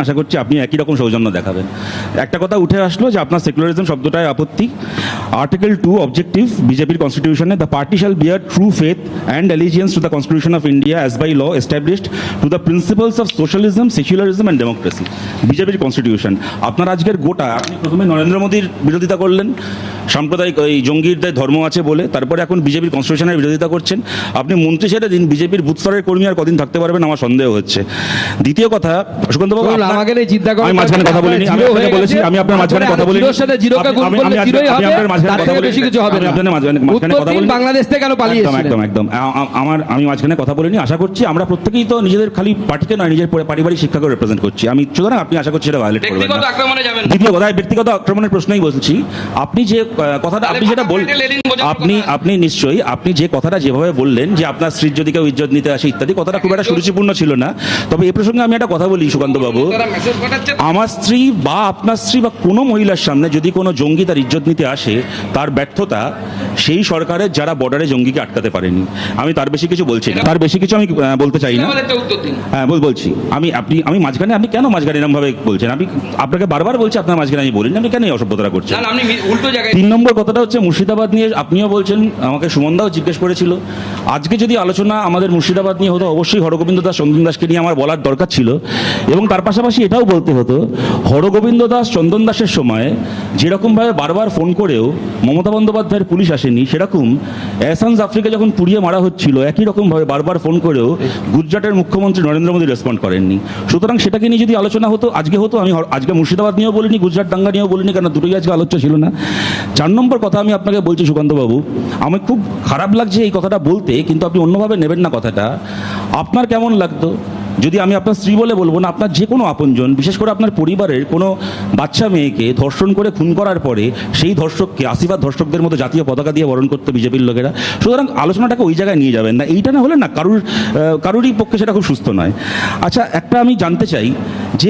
আশা করছি আপনি একই রকম সৌজন্য দেখাবেন। একটা কথা উঠে আসলো যে আপনার সেকুলারিজম শব্দটায় আপত্তি। আর্টিকেল 2 অবজেক্টিভ বিজেপির কনস্টিটিউশনে, the party shall bear true faith and allegiance to the constitution of India as by law established to the principles of socialism, secularism and democracy. বিজেপির কনস্টিটিউশন। আপনার আজকের গোটা, আপনি প্রথমে নরেন্দ্র মোদীর বিরোধিতা করলেন সাম্প্রদায়িক এই জঙ্গিদের ধর্ম আছে বলে, তারপরে এখন বিজেপির কনস্টিটিউশনের বিরোধিতা করছেন। আপনি মন্ত্রী ছেড়ে দিন, বিজেপির বুথ স্তরের কর্মী আর কদিন থাকতে পারবেন আমার সন্দেহ হচ্ছে। দ্বিতীয় কথা, সুকান্তবাবু আমি মাঝখানে কথা বলিনি, আমি আপনাকে বলেছি আমি আপনার মাঝখানে কথা বলিনি, বাংলাদেশ থেকে কেন পালিয়েছিলেন? একদম একদম আমি মাঝখানে কথা বলিনি। আশা করছি আমরা প্রত্যেকেই তো নিজেদের খালি পার্টিকে নয়, নিজের পারিবারিক শিক্ষাকে রিপ্রেজেন্ট করছি আমি, সুতরাং আপনি আশা করছি সেটা ভায়োলেট করবেন না। দ্বিতীয় কথা, ব্যক্তিগত আক্রমণের প্রশ্নই বলছি। আপনি যে কথাটা আপনি যেটা বললেন, আপনি নিশ্চয়ই আপনি যে কথাটা যেভাবে বললেন যে আপনার স্ত্রীর যদি কেউ ইজ্জত নিতে আসে ইত্যাদি, কথাটা খুব একটা সুরুচিপূর্ণ ছিল না। তবে এই প্রসঙ্গে আমি একটা কথা বলি সুকান্তবাবু, আমার স্ত্রী বা আপনার স্ত্রী বা কোনো মহিলার সামনে যদি কোনো জঙ্গি তার ইজ্জত নিতে আসে, তার ব্যর্থতা সেই সরকারের যারা বর্ডারে জঙ্গিকে আটকাতে পারেনি। আমি তার বেশি কিছু বলছি না, তার বেশি কিছু আমি বলতে চাই না। হ্যাঁ বলছি আমি মাঝখানে, আপনি কেন মাঝখানে এরকম ভাবে বলছেন? আমি আপনাকে বারবার বলছি আপনার মাঝখানে আমি বলিনি, আপনি কেন এই অসভ্যতা করছেন? 3 নম্বর কথাটা হচ্ছে মুর্শিদাবাদ নিয়ে আপনিও বলছেন, আমাকে সুমনদাও জিজ্ঞেস করেছিল। আজকে যদি আলোচনা আমাদের মুর্শিদাবাদ নিয়ে হতো, অবশ্যই হরগোবিন্দ দাস চন্দন দাসকে নিয়ে আমার বলার দরকার ছিল, এবং তার পাশাপাশি এটাও বলতে হতো হরগোবিন্দ দাস চন্দন দাসের সময় যেরকমভাবে বারবার ফোন করেও মমতা বন্দ্যোপাধ্যায়ের পুলিশ আসেনি, সেরকম এহসান জাফরিকে যখন পুড়িয়ে মারা হচ্ছিল একই রকমভাবে বারবার ফোন করেও গুজরাটের মুখ্যমন্ত্রী নরেন্দ্র মোদী রেসপন্ড করেননি। সুতরাং সেটাকে নিয়ে যদি আলোচনা হতো আজকে হতো। আমি আজকে মুর্শিদাবাদ নিয়েও বলিনি, গুজরাট দাঙ্গা নিয়েও বলিনি, কারণ দুটোই আজকে আলোচ্য ছিল না। 4 নম্বর কথা আমি আপনাকে বলছি সুকান্তবাবু, আমার খুব খারাপ লাগছে এই কথাটা বলতে, কিন্তু আপনি অন্যভাবে নেবেন না কথাটা। আপনার কেমন লাগতো যদি আমি আপনার স্ত্রী বলে বলবো না, আপনার যে কোনো আপনজন, বিশেষ করে আপনার পরিবারের কোনো বাচ্চা মেয়েকে ধর্ষণ করে খুন করার পরে সেই ধর্ষককে আসিফার ধর্ষকদের মতো জাতীয় পতাকা দিয়ে বরণ করতে বিজেপির লোকেরা? সুতরাং আলোচনাটাকে ওই জায়গায় নিয়ে যাবেন না, এইটা না হলে না কারুরই পক্ষে সেটা খুব সুস্থ নয়। আচ্ছা, একটা আমি জানতে চাই যে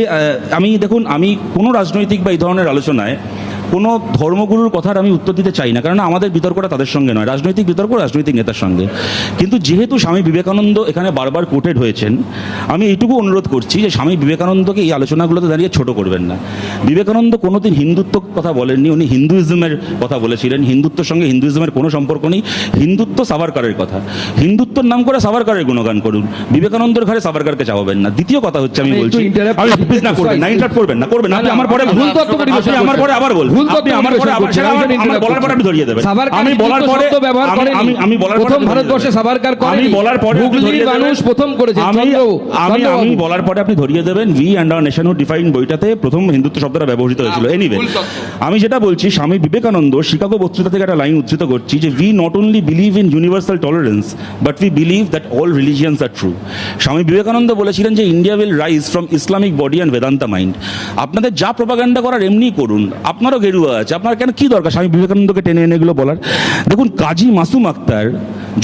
দেখুন আমি কোনো রাজনৈতিক বা এই ধরনের আলোচনায় কোনো ধর্মগুরুর কথার আমি উত্তর দিতে চাই না, কারণ আমাদের বিতর্কটা তাদের সঙ্গে নয়, রাজনৈতিক বিতর্ক রাজনৈতিক নেতার সঙ্গে। কিন্তু যেহেতু স্বামী বিবেকানন্দ এখানে বারবার কোটেড হয়েছেন, আমি এইটুকু অনুরোধ করছি যে স্বামী বিবেকানন্দকে এই আলোচনাগুলোতে দাঁড়িয়ে ছোট করবেন না। বিবেকানন্দ কোনোদিন হিন্দুত্ব কথা বলেননি, উনি হিন্দুইজমের কথা বলেছিলেন। হিন্দুত্বের সঙ্গে হিন্দুইজমের কোনো সম্পর্ক নেই। হিন্দুত্ব সাভারকারের কথা, হিন্দুত্বর নাম করে সাভারকারের গুণগান করুন, বিবেকানন্দের ঘরে সাভারকারকে চাওয়াবেন না। দ্বিতীয় কথা হচ্ছে আমি বলছি, করবেন না, ইন্টারাপ্ট করবেন না, করবেন না, আমার পরে আমার পরে আবার বলবেন, আমি যেটা বলছি, স্বামী বিবেকানন্দ শিকাগো বক্তৃতা থেকে একটা লাইন উদ্ধৃত করছি যে we not only believe in universal tolerance but we believe that all religions are true. Swami Vivekananda বলেছিলেন যে India will rise from Islamic body and Vedanta mind. আপনাদের যা প্রপাগান্ডা করার এমনি করুন, আপনারও গেরুয়া আছে, আপনার কেন কি দরকার স্বামী বিবেকানন্দকে টেনে এনে এগুলো বলার? দেখুন, কাজী মাসুম আক্তার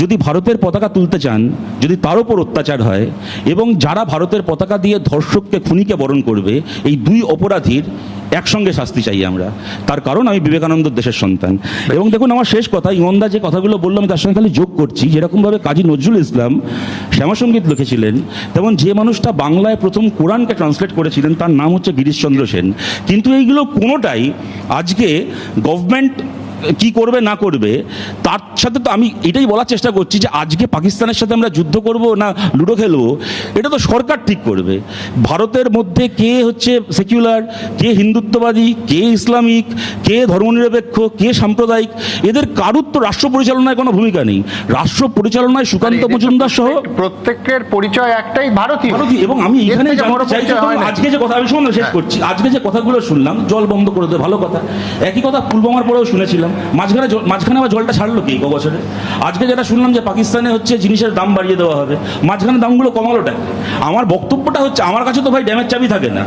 যদি ভারতের পতাকা তুলতে চান, যদি তার উপর অত্যাচার হয় এবং যারা ভারতের পতাকা দিয়ে ধর্ষককে খুনিকে বরণ করবে, এই 2 অপরাধীর একসঙ্গে শাস্তি চাই আমরা। তার কারণ আমি বিবেকানন্দের দেশের সন্তান। এবং দেখুন, আমার শেষ কথা, ইমনদা যে কথাগুলো বললাম আমি তার সঙ্গে খালি যোগ করছি, যেরকমভাবে কাজী নজরুল ইসলাম শ্যামাসঙ্গীত লিখেছিলেন, তেমন যে মানুষটা বাংলায় প্রথম কোরআনকে ট্রান্সলেট করেছিলেন তার নাম হচ্ছে গিরিশচন্দ্র সেন। কিন্তু এইগুলো কোনোটাই আজকে গভর্নমেন্ট কি করবে না করবে তার সাথে তো আমি এটাই বলার চেষ্টা করছি যে আজকে পাকিস্তানের সাথে আমরা যুদ্ধ করব না লুডো খেলবো, এটা তো সরকার ঠিক করবে। ভারতের মধ্যে কে হচ্ছে সেকুলার, কে হিন্দুত্ববাদী, কে ইসলামিক, কে ধর্মনিরপেক্ষ, কে সাম্প্রদায়িক, এদের কারুর তো রাষ্ট্র পরিচালনায় কোনো ভূমিকা নেই। রাষ্ট্র পরিচালনায় সুকান্ত মজুমদার সহ প্রত্যেকের পরিচয় একটাই, ভারতীয়। এবং আমি এখানে আজকে যে কথা আমি শেষ করছি, আজকে যে কথাগুলো শুনলাম, জল বন্ধ করে দেবে ভালো কথা, একই কথা পুলওয়ামার পরেও শুনেছিলাম। মাঝখানে আবার জলটা ছাড়লো কি বছরে? আজকে যেটা শুনলাম যে পাকিস্তানে হচ্ছে জিনিসের দাম বাড়িয়ে দেওয়া হবে, মাঝখানে দামগুলো কমালোটা। আমার বক্তব্যটা হচ্ছে, আমার কাছে তো ভাই ড্যামের চাবি থাকে না,